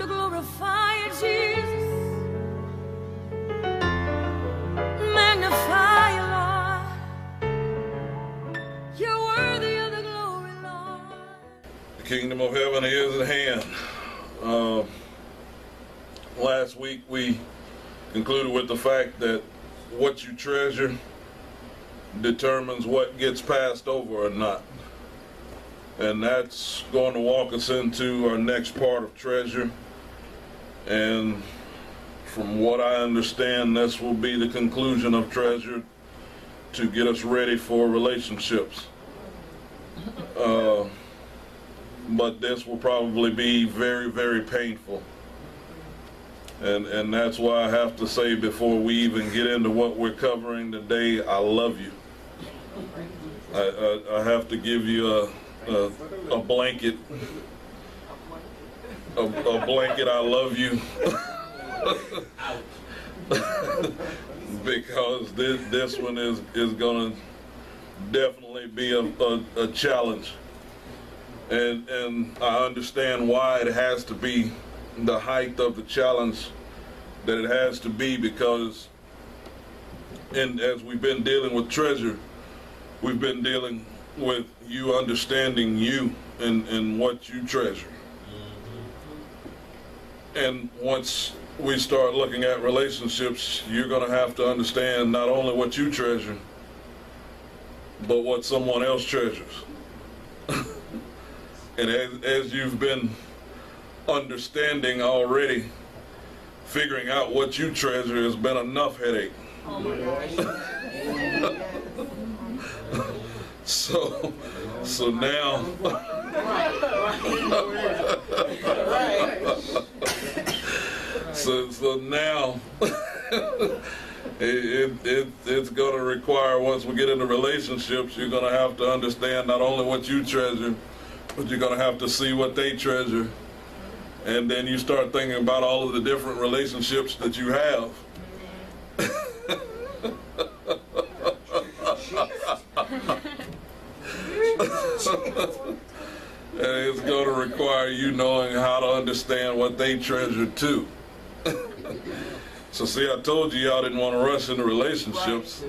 glorify you, Jesus. Magnify you, Lord. You're worthy of the glory, Lord. The kingdom of heaven is at hand. Last week we concluded with the fact that what you treasure determines what gets passed over or not. And that's going to walk us into our next part of treasure. And from what I understand, this will be the conclusion of treasure to get us ready for relationships. But this will probably be very, very painful. And that's why I have to say, before we even get into what we're covering today, I love you. I have to give you a blanket, a blanket I love you, because this one is gonna definitely be a challenge, and I understand why it has to be the height of the challenge that it has to be, because as we've been dealing with treasure, we've been dealing with you understanding you and what you treasure. And once we start looking at relationships, you're going to have to understand not only what you treasure, but what someone else treasures. And as you've been understanding already, figuring out what you treasure has been enough headache. Oh my gosh. So now, so now, it's going to require, once we get into relationships, you're going to have to understand not only what you treasure, but you're going to have to see what they treasure. And then you start thinking about all of the different relationships that you have. And it's going to require you knowing how to understand what they treasure too. So see, I told you y'all didn't want to rush into relationships.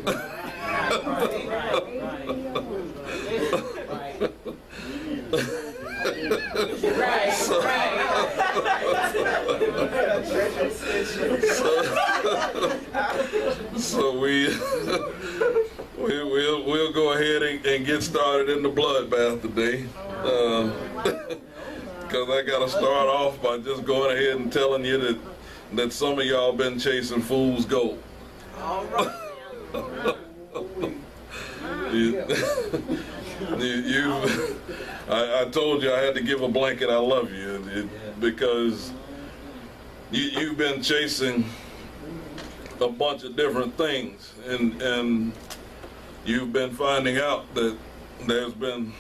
So we'll go ahead and get started in the bloodbath today, because I got to start off by just going ahead and telling you that some of y'all been chasing fool's gold. All right. I told you I had to give a blanket I love you, because you've been chasing a bunch of different things, and you've been finding out that there's been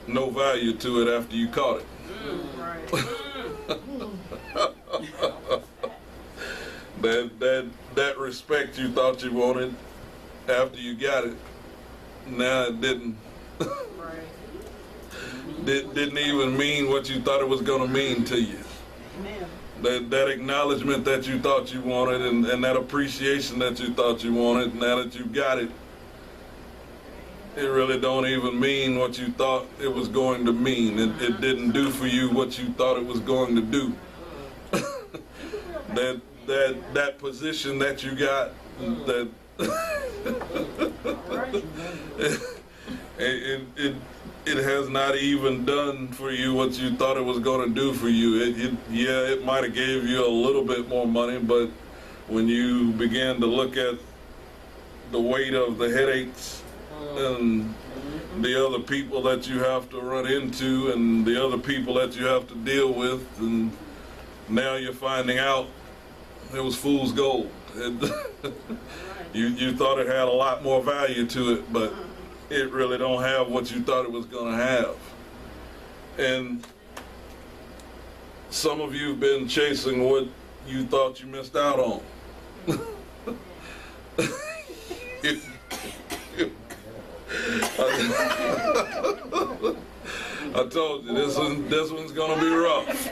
no value to it after you caught it. That respect you thought you wanted after you got it, now it didn't even mean what you thought it was going to mean to you. That acknowledgement that you thought you wanted, and that appreciation that you thought you wanted, now that you got it, it really don't even mean what you thought it was going to mean. It didn't do for you what you thought it was going to do. That position that you got, that it has not even done for you what you thought it was going to do for you. It might have gave you a little bit more money, but when you began to look at the weight of the headaches and the other people that you have to run into and the other people that you have to deal with, and now you're finding out it was fool's gold. You thought it had a lot more value to it, but it really don't have what you thought it was going to have. And some of you have been chasing what you thought you missed out on. I told you this one's gonna be rough.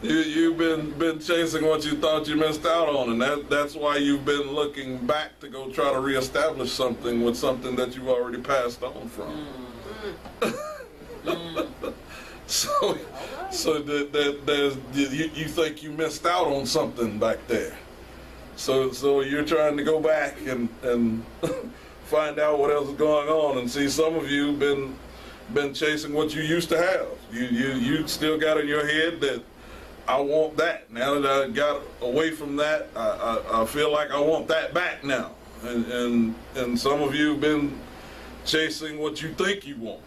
You've been chasing what you thought you missed out on, and that's why you've been looking back to go try to reestablish something with something that you've already passed on from. So you think you missed out on something back there. So you're trying to go back and find out what else is going on, and see, some of you been chasing what you used to have. You still got in your head that I want that. Now that I got away from that, I feel like I want that back now. And some of you have been chasing what you think you want.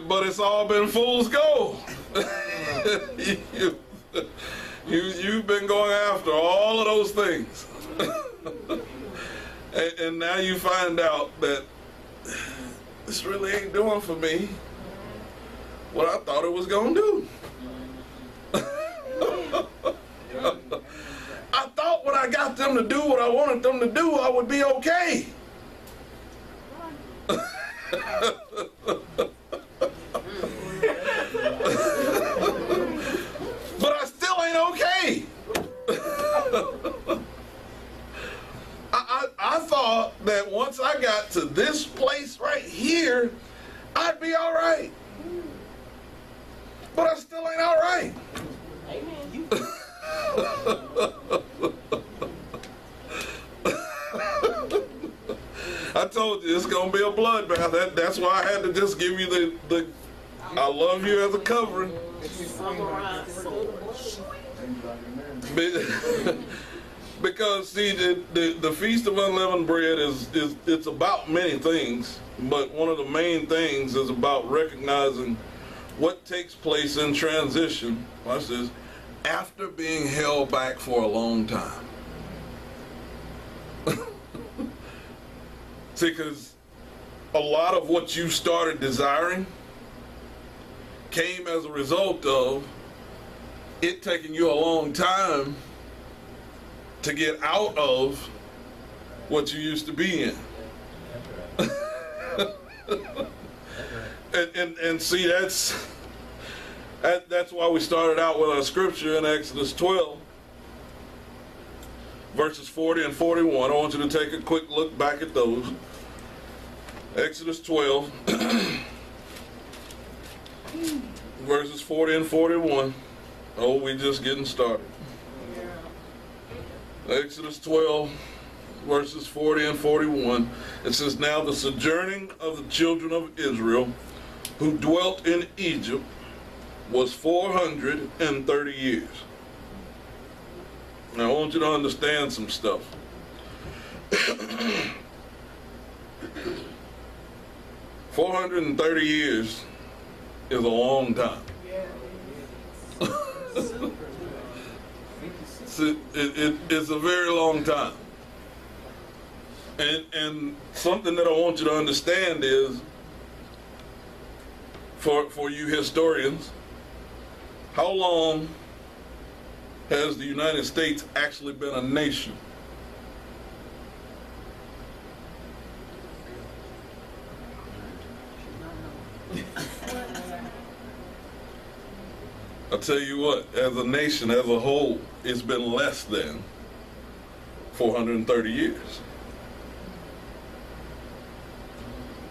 But it's all been fool's gold. You've been going after all of those things. And now you find out that this really ain't doing for me what I thought it was gonna do. I thought when I got them to do what I wanted them to do, I would be okay. But I still ain't okay. I thought that once I got to this place right here, I'd be all right. But I still ain't all right. Amen. I told you it's gonna be a bloodbath. That's why I had to just give you the I love you as a covering. Because see, the Feast of Unleavened Bread it's about many things, but one of the main things is about recognizing what takes place in transition. Watch this. After being held back for a long time. See, because a lot of what you started desiring came as a result of it taking you a long time to get out of what you used to be in. and see, that's why we started out with our scripture in Exodus 12, verses 40 and 41. I want you to take a quick look back at those. Exodus 12, verses 40 and 41. Oh, we just getting started. Exodus 12, verses 40 and 41. It says, "Now the sojourning of the children of Israel who dwelt in Egypt was 430 years." Now I want you to understand some stuff. 430 years is a long time. It's a very long time. And something that I want you to understand is, for you historians, how long has the United States actually been a nation? I'll tell you what, as a nation, as a whole, it's been less than 430 years.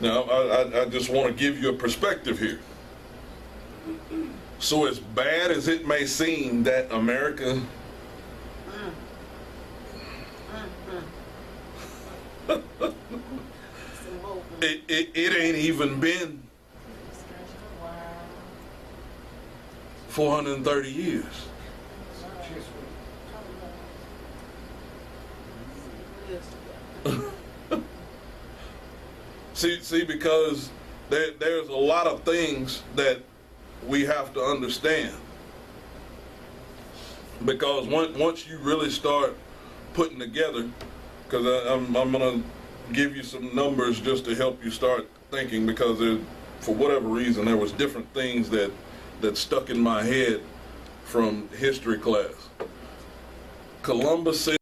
Now, I just want to give you a perspective here. So as bad as it may seem that America it ain't even been 430 years. See, because there's a lot of things that we have to understand. Because once you really start putting together because I'm going to give you some numbers just to help you start thinking, because for whatever reason there was different things that stuck in my head from history class. Columbus said